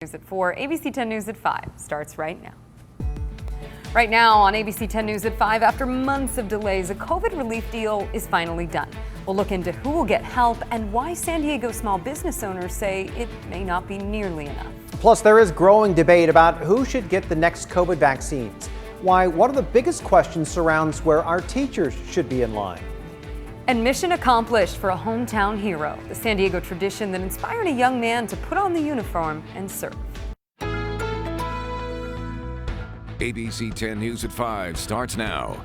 News at 4. ABC 10 News at 5 starts right now. Right now on ABC 10 News at 5, after months of delays, a COVID relief deal is finally done. We'll look into who will get help and why San Diego small business owners say it may not be nearly enough. Plus, there is growing debate about who should get the next COVID vaccines. Why one of the biggest questions surrounds where our teachers should be in line. And mission accomplished for a hometown hero, the San Diego tradition that inspired a young man to put on the uniform and serve. ABC 10 News at 5 starts now.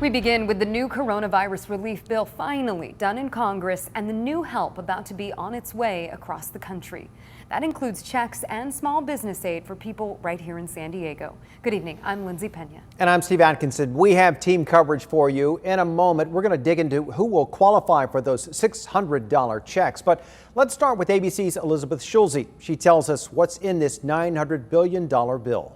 We begin with the new coronavirus relief bill finally done in Congress and the new help about to be on its way across the country. That includes checks and small business aid for people right here in San Diego. Good evening, I'm Lindsay Pena. And I'm Steve Atkinson. We have team coverage for you. In a moment, we're going to dig into who will qualify for those $600 checks. But let's start with ABC's Elizabeth Schulze. She tells us what's in this $900 billion bill.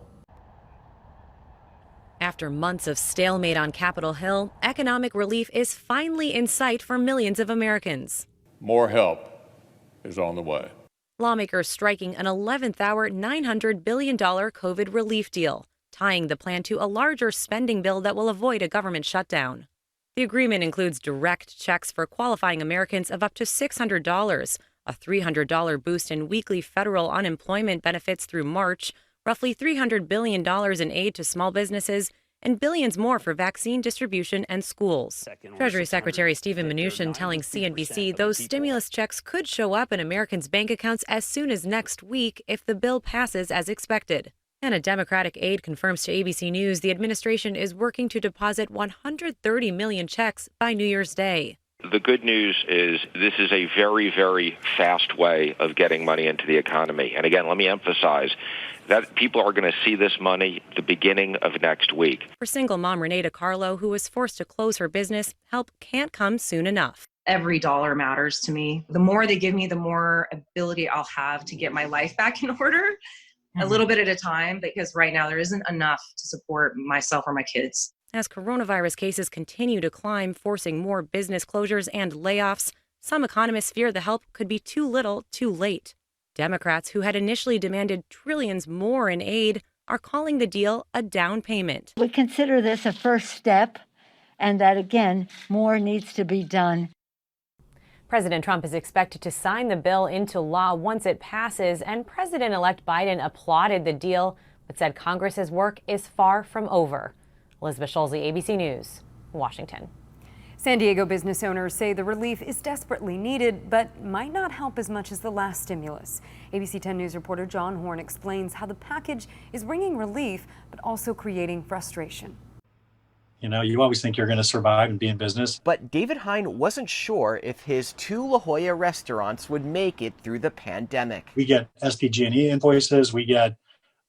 After months of stalemate on Capitol Hill, economic relief is finally in sight for millions of Americans. More help is on the way. Lawmakers striking an 11th hour $900 billion COVID relief deal, tying the plan to a larger spending bill that will avoid a government shutdown. The agreement includes direct checks for qualifying Americans of up to $600, a $300 boost in weekly federal unemployment benefits through March, roughly $300 billion in aid to small businesses, and billions more for vaccine distribution and schools. Treasury Secretary Steven Mnuchin telling CNBC those stimulus checks could show up in Americans' bank accounts as soon as next week if the bill passes as expected. And a Democratic aide confirms to ABC News the administration is working to deposit 130 million checks by New Year's Day. The good news is this is a very, very fast way of getting money into the economy. And again, let me emphasize that people are going to see this money the beginning of next week. For single mom Renee DiCarlo, who was forced to close her business, help can't come soon enough. Every dollar matters to me. The more they give me, the more ability I'll have to get my life back in order, a little bit at a time, because right now there isn't enough to support myself or my kids. As coronavirus cases continue to climb, forcing more business closures and layoffs, some economists fear the help could be too little, too late. Democrats, who had initially demanded trillions more in aid, are calling the deal a down payment. We consider this a first step, and that, again, more needs to be done. President Trump is expected to sign the bill into law once it passes, and President-elect Biden applauded the deal, but said Congress's work is far from over. Elizabeth Schulze, ABC News, Washington. San Diego business owners say the relief is desperately needed, but might not help as much as the last stimulus. ABC 10 News reporter John Horn explains how the package is bringing relief, but also creating frustration. You know, you always think you're going to survive and be in business. But David Hine wasn't sure if his 2 La Jolla restaurants would make it through the pandemic. We get SDG&E invoices, we get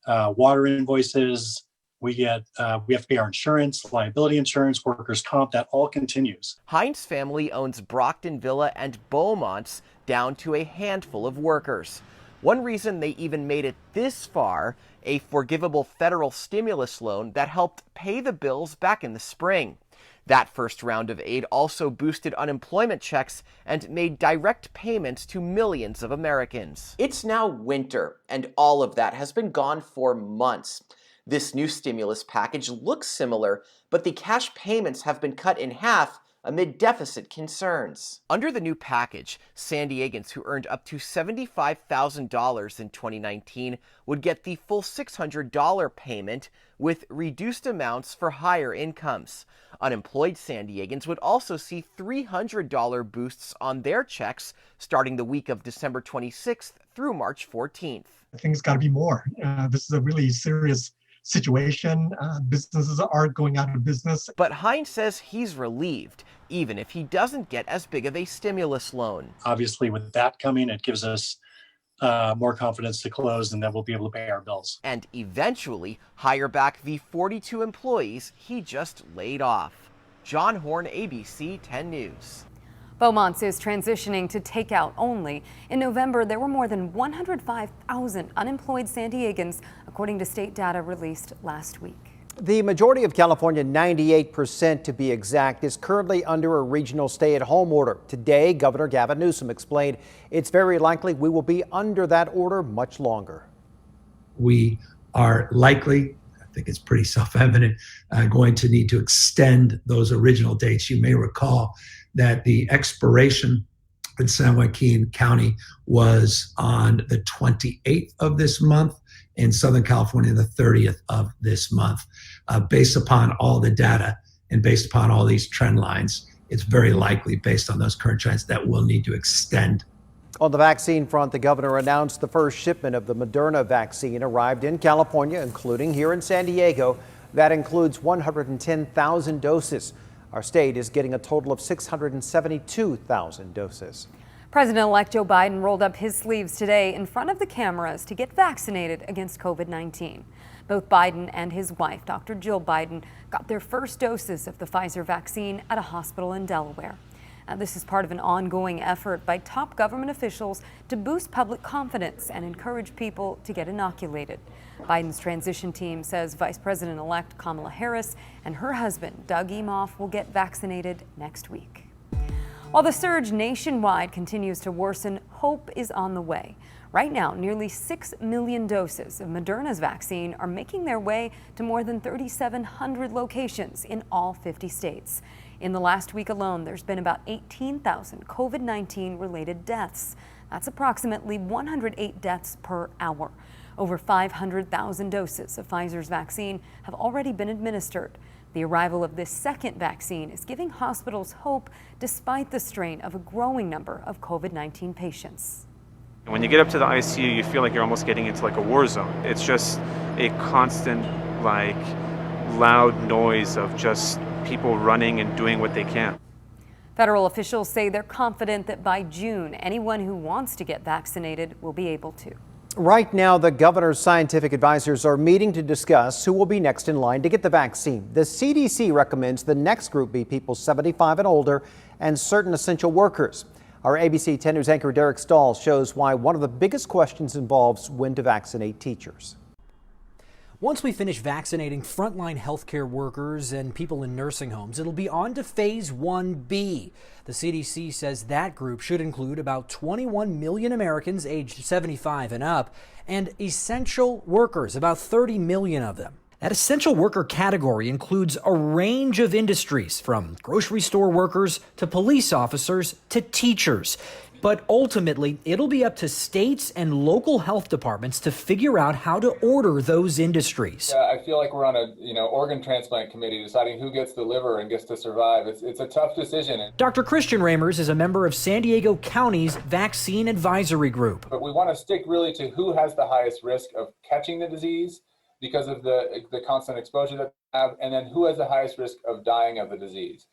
water invoices. We have to pay our insurance, liability insurance, workers' comp. That all continues. Hines' family owns Brockton Villa and Beaumont's, down to a handful of workers. One reason they even made it this far, a forgivable federal stimulus loan that helped pay the bills back in the spring. That first round of aid also boosted unemployment checks and made direct payments to millions of Americans. It's now winter, and all of that has been gone for months. This new stimulus package looks similar, but the cash payments have been cut in half amid deficit concerns. Under the new package, San Diegans who earned up to $75,000 in 2019 would get the full $600 payment with reduced amounts for higher incomes. Unemployed San Diegans would also see $300 boosts on their checks starting the week of December 26th through March 14th. I think it's got to be more. This is a really serious situation. Businesses are going out of business. But Hines says he's relieved, even if he doesn't get as big of a stimulus loan. Obviously, with that coming, it gives us more confidence to close, and then we'll be able to pay our bills. And eventually hire back the 42 employees he just laid off. John Horn, ABC 10 News. Beaumont's is transitioning to takeout only. In November, there were more than 105,000 unemployed San Diegans, according to state data released last week. The majority of California, 98% to be exact, is currently under a regional stay-at-home order. Today, Governor Gavin Newsom explained it's very likely we will be under that order much longer. we are likely, I think it's pretty self-evident, going to need to extend those original dates. You may recall that the expiration in San Joaquin County was on the 28th of this month, in Southern California, the 30th of this month. Based upon all the data and based upon all these trend lines, it's very likely, based on those current trends, that we'll need to extend. On the vaccine front, the governor announced the first shipment of the Moderna vaccine arrived in California, including here in San Diego. That includes 110,000 doses. Our state is getting a total of 672,000 doses. President-elect Joe Biden rolled up his sleeves today in front of the cameras to get vaccinated against COVID-19. Both Biden and his wife, Dr. Jill Biden, got their first doses of the Pfizer vaccine at a hospital in Delaware. This is part of an ongoing effort by top government officials to boost public confidence and encourage people to get inoculated. Biden's transition team says Vice President-elect Kamala Harris and her husband, Doug Emhoff, will get vaccinated next week. While the surge nationwide continues to worsen, hope is on the way. Right now, nearly 6 million doses of Moderna's vaccine are making their way to more than 3,700 locations in all 50 states. In the last week alone, there's been about 18,000 COVID-19 related deaths. That's approximately 108 deaths per hour. Over 500,000 doses of Pfizer's vaccine have already been administered. The arrival of this second vaccine is giving hospitals hope despite the strain of a growing number of COVID-19 patients. When you get up to the ICU, you feel like you're almost getting into like a war zone. It's just a constant, like, loud noise of just people running and doing what they can. Federal officials say they're confident that by June, anyone who wants to get vaccinated will be able to. Right now, the governor's scientific advisors are meeting to discuss who will be next in line to get the vaccine. The CDC recommends the next group be people 75 and older and certain essential workers. Our ABC 10 News anchor Derek Stahl shows why one of the biggest questions involves when to vaccinate teachers. Once we finish vaccinating frontline healthcare workers and people in nursing homes, it'll be on to phase 1B. The CDC says that group should include about 21 million Americans aged 75 and up, and essential workers, about 30 million of them. That essential worker category includes a range of industries, from grocery store workers to police officers to teachers. But ultimately, it'll be up to states and local health departments to figure out how to order those industries. I feel like we're on a organ transplant committee deciding who gets the liver and gets to survive. It's a tough decision. Dr. Christian Ramers is a member of San Diego County's Vaccine Advisory Group. But we want to stick really to who has the highest risk of catching the disease because of the constant exposure that they have, and then who has the highest risk of dying of the disease.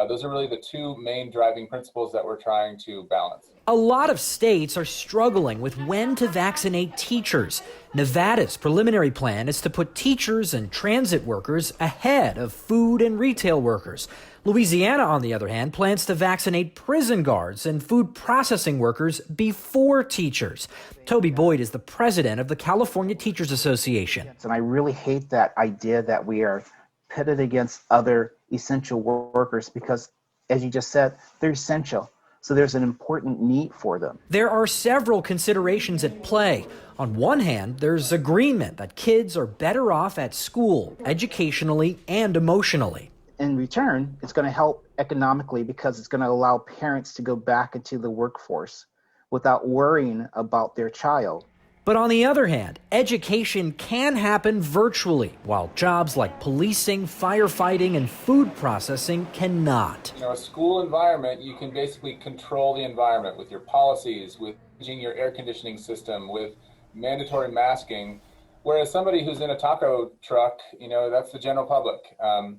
Those are really the two main driving principles that we're trying to balance. A lot of states are struggling with when to vaccinate teachers. Nevada's preliminary plan is to put teachers and transit workers ahead of food and retail workers. Louisiana, on the other hand, plans to vaccinate prison guards and food processing workers before teachers. Toby Boyd is the president of the California Teachers Association. And I really hate that idea that we are pitted against other essential workers because, as you just said, they're essential. So there's an important need for them. There are several considerations at play. On one hand, there's agreement that kids are better off at school, educationally and emotionally. In return, it's going to help economically because it's going to allow parents to go back into the workforce without worrying about their child. But on the other hand, education can happen virtually, while jobs like policing, firefighting, and food processing cannot. A school environment, you can basically control the environment with your policies, with changing your air conditioning system, with mandatory masking. Whereas somebody who's in a taco truck, that's the general public. And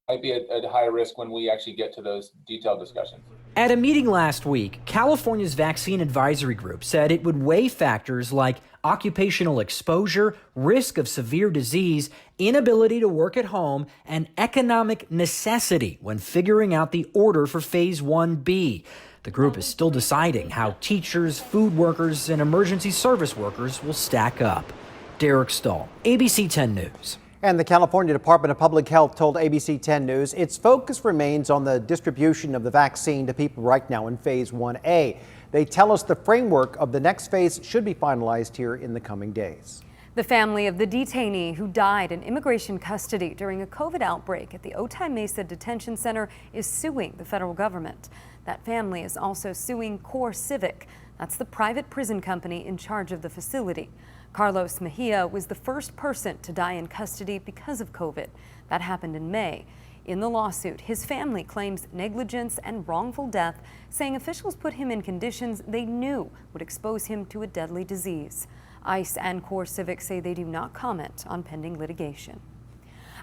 might be at higher risk when we actually get to those detailed discussions. At a meeting last week, California's Vaccine Advisory Group said it would weigh factors like occupational exposure, risk of severe disease, inability to work at home, and economic necessity when figuring out the order for Phase 1B. The group is still deciding how teachers, food workers, and emergency service workers will stack up. Derek Stahl, ABC 10 News. And the California Department of Public Health told ABC 10 News its focus remains on the distribution of the vaccine to people right now in Phase 1A. They tell us the framework of the next phase should be finalized here in the coming days. The family of the detainee who died in immigration custody during a COVID outbreak at the Otay Mesa Detention Center is suing the federal government. That family is also suing CoreCivic. That's the private prison company in charge of the facility. Carlos Mejia was the first person to die in custody because of COVID. That happened in May. In the lawsuit, his family claims negligence and wrongful death, saying officials put him in conditions they knew would expose him to a deadly disease. ICE and CoreCivic say they do not comment on pending litigation.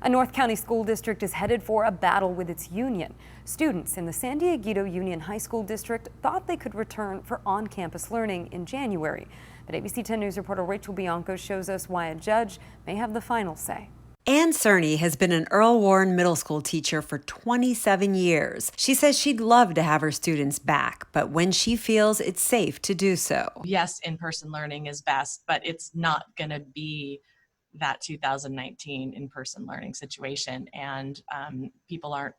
A North County school district is headed for a battle with its union. Students in the San Dieguito Union High School District thought they could return for on-campus learning in January. But ABC 10 News reporter Rachel Bianco shows us why a judge may have the final say. Ann Cerny has been an Earl Warren Middle School teacher for 27 years. She says she'd love to have her students back, but when she feels it's safe to do so. Yes, in-person learning is best, but it's not going to be that 2019 in-person learning situation, and people aren't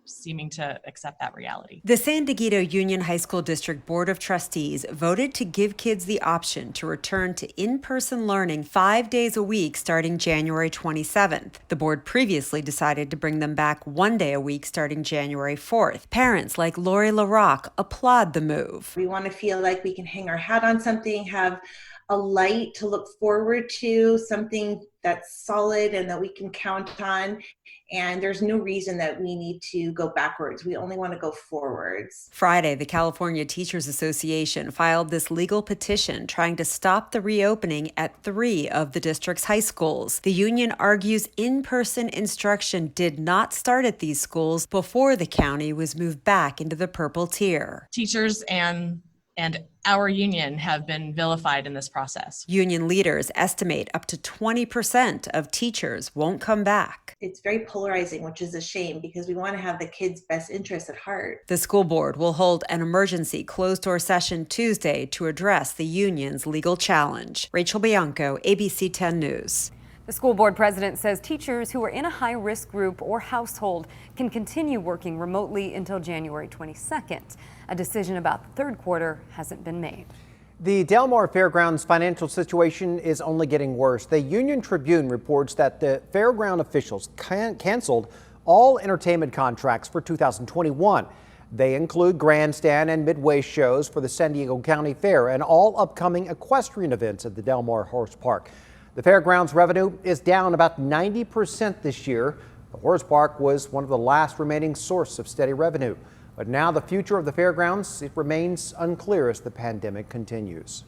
seeming to accept that reality. The San Dieguito Union High School District Board of Trustees voted to give kids the option to return to in-person learning 5 days a week starting January 27th. The board previously decided to bring them back 1 day a week starting January 4th. Parents like Lori LaRock applaud the move. We want to feel like we can hang our hat on something, have a light to look forward to, something that's solid and that we can count on. And there's no reason that we need to go backwards. We only want to go forwards. Friday, the California Teachers Association filed this legal petition trying to stop the reopening at 3 of the district's high schools. The union argues in-person instruction did not start at these schools before the county was moved back into the purple tier. Teachers and our union have been vilified in this process. Union leaders estimate up to 20% of teachers won't come back. It's very polarizing, which is a shame because we want to have the kids' best interests at heart. The school board will hold an emergency closed-door session Tuesday to address the union's legal challenge. Rachel Bianco, ABC 10 News. The school board president says teachers who are in a high-risk group or household can continue working remotely until January 22nd. A decision about the third quarter hasn't been made. The Mar Fairgrounds financial situation is only getting worse. The Union Tribune reports that the fairground officials canceled all entertainment contracts for 2021. They include grandstand and midway shows for the San Diego County Fair and all upcoming equestrian events at the Del Mar Horse Park. The fairgrounds revenue is down about 90% this year. The horse park was one of the last remaining source of steady revenue. But now the future of the fairgrounds, it remains unclear as the pandemic continues.